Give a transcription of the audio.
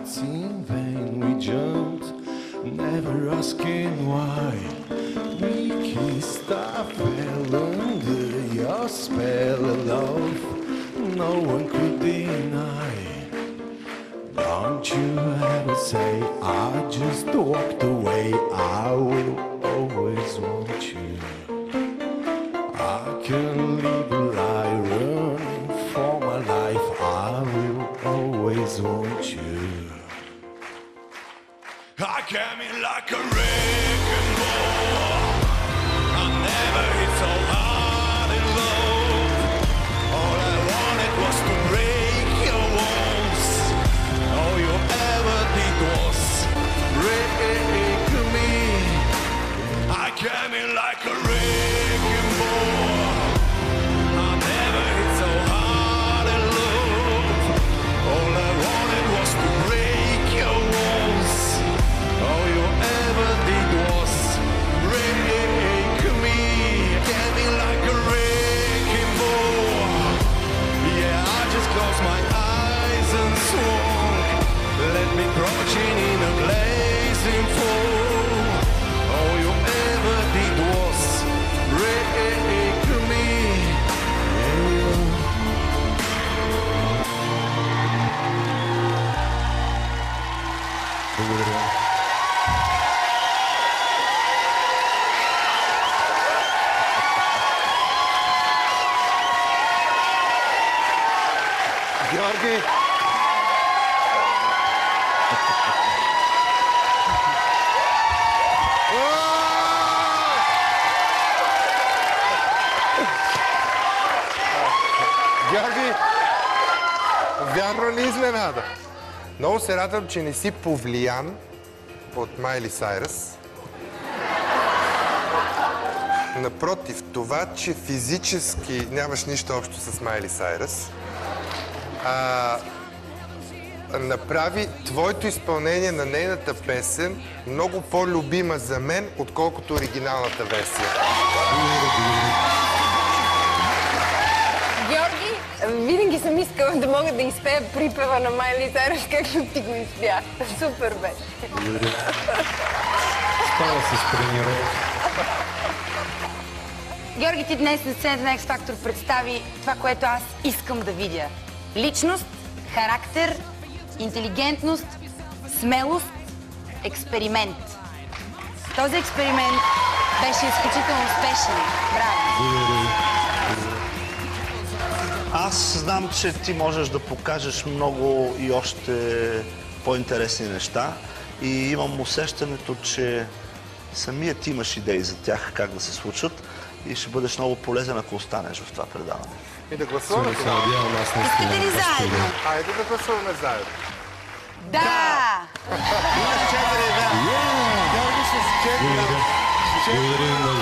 heights in vain we jumped, never asking why. We kissed, I fell under your spell of love, no one could deny. Don't you ever say I just walked away, I will always want you. I can live a lie running for my life, I will always want you. I came in like a wrecking ball, I never hit so hard in love. All I wanted was to break your walls, all you ever did was break me. I came in like a wrecking ball, I never hit so hard in love. All I wanted was to break your walls, all you ever did was break me. Came in like a wrecking ball, yeah, I just closed my eyes and swung. Let me crouching in a blazing fall, all you ever did was break me. Благодаря. Георги! Георги, вярно ли изненада? Много се радвам, че не си повлиян от Майли Сайръс. Напротив, това, че физически нямаш нищо общо с Майли Сайръс, направи твоето изпълнение на нейната песен много по-любима за мен, отколкото оригиналната версия. Георги, винаги съм искала да мога да изпея припева на Майли Сайръс, както ти го изпя. Супер беше. Благодаря. Става с тренировка. Георги, ти днес на сцената на X-Factor представи това, което аз искам да видя. Личност, характер, интелигентност, смелост, експеримент. Този експеримент беше изключително успешен. Браво! Аз знам, че ти можеш да покажеш много и още по-интересни неща и имам усещането, че самият ти имаш идеи за тях, как да се случат и ще бъдеш много полезен, ако останеш в това предаване. И да гласуваме. Искате ли заедно? Айде да гласуваме заедно. Да! Имаш 4 Георги с 4. Благодаря много.